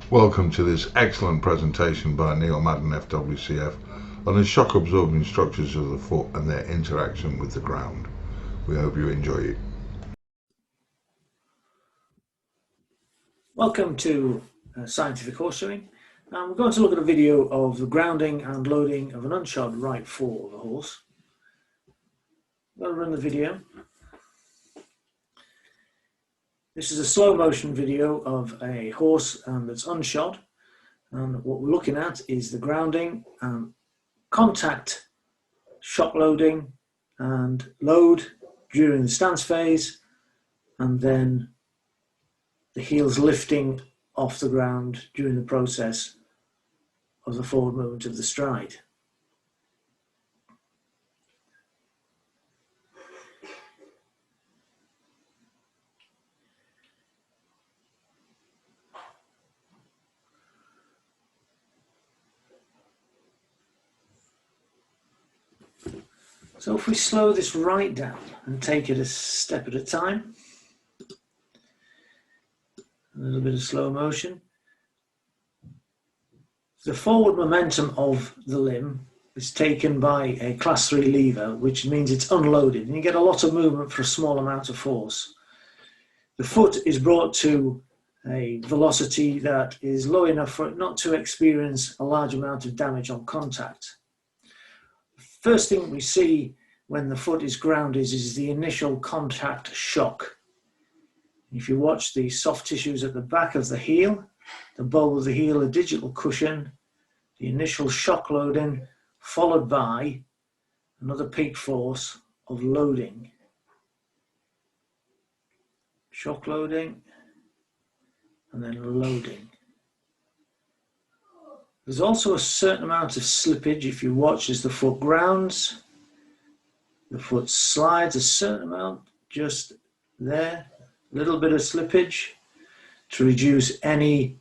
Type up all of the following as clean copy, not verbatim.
Welcome to this excellent presentation by Neil Madden FWCF on the shock absorbing structures of the foot and their interaction with the ground. We hope you enjoy it. Welcome to Scientific Horseshoeing. We're going to look at a video of the grounding and loading of an unshod right fore of a horse. I'm going to run the video. This is a slow motion video of a horse that's unshod, and what we're looking at is the grounding, contact, shock loading and load during the stance phase, and then the heels lifting off the ground during the process of the forward movement of the stride. So if we slow this right down and take it a step at a time, a little bit of slow motion, the forward momentum of the limb is taken by a class 3 lever, which means it's unloaded, and you get a lot of movement for a small amount of force. The foot is brought to a velocity that is low enough for it not to experience a large amount of damage on contact. First thing we see when the foot is grounded is the initial contact shock. If you watch the soft tissues at the back of the heel, the bulb of the heel, a digital cushion, the initial shock loading followed by another peak force of loading. Shock loading and then loading. There's also a certain amount of slippage if you watch as the foot grounds. The foot slides a certain amount just there, a little bit of slippage to reduce any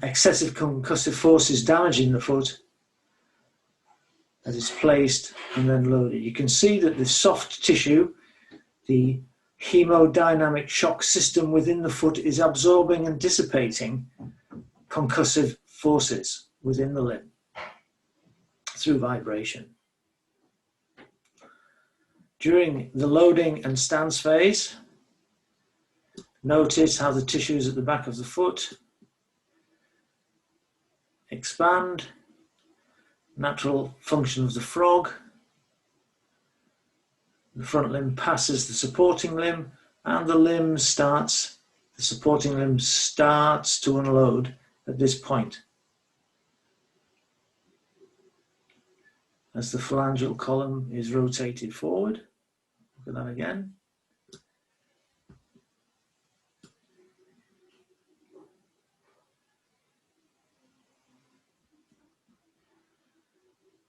excessive concussive forces damaging the foot as it's placed and then loaded. You can see that the soft tissue, the hemodynamic shock system within the foot is absorbing and dissipating concussive forces within the limb through vibration. During the loading and stance phase, notice how the tissues at the back of the foot expand, natural function of the frog. The front limb passes the supporting limb, and the supporting limb starts to unload at this point, as the phalangeal column is rotated forward. Look at that again.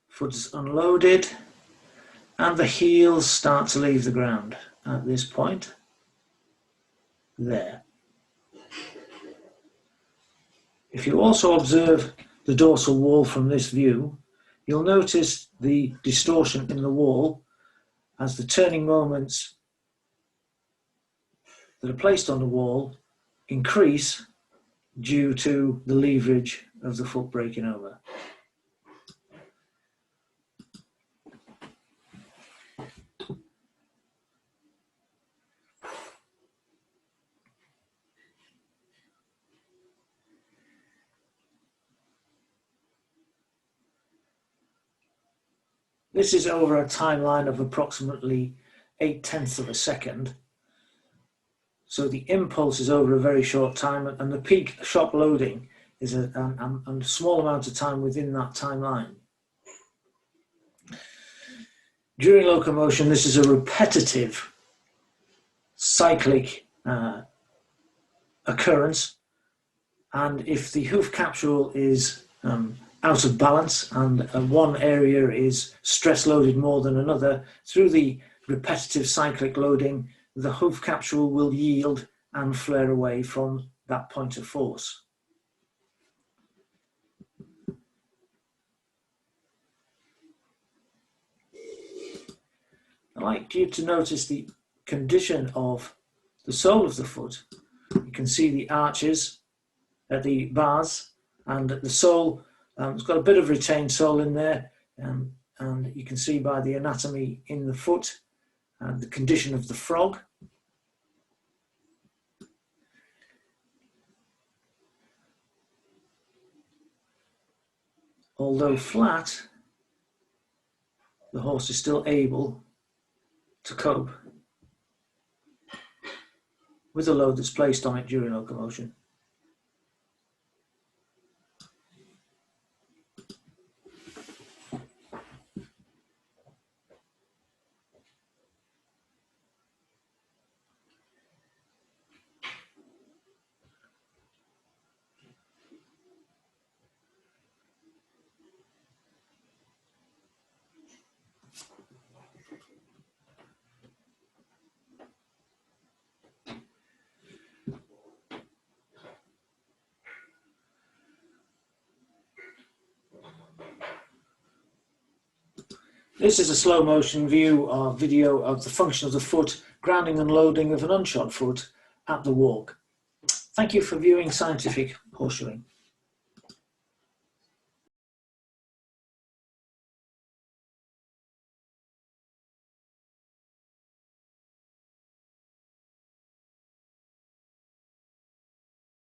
Foot is unloaded and the heels start to leave the ground at this point. There. If you also observe the dorsal wall from this view, you'll notice the distortion in the wall as the turning moments that are placed on the wall increase due to the leverage of the foot breaking over. This is over a timeline of approximately 0.8 of a second. So the impulse is over a very short time, and the peak shock loading is a small amount of time within that timeline. During locomotion, this is a repetitive cyclic occurrence, and if the hoof capsule is out of balance and one area is stress loaded more than another, through the repetitive cyclic loading, the hoof capsule will yield and flare away from that point of force. I'd like you to notice the condition of the sole of the foot. You can see the arches at the bars and at the sole. It's got a bit of retained sole in there, and you can see by the anatomy in the foot and the condition of the frog. Although flat, the horse is still able to cope with the load that's placed on it during locomotion. This is a slow motion view or video of the function of the foot, grounding and loading of an unshod foot at the walk. Thank you for viewing Scientific Horseshoeing.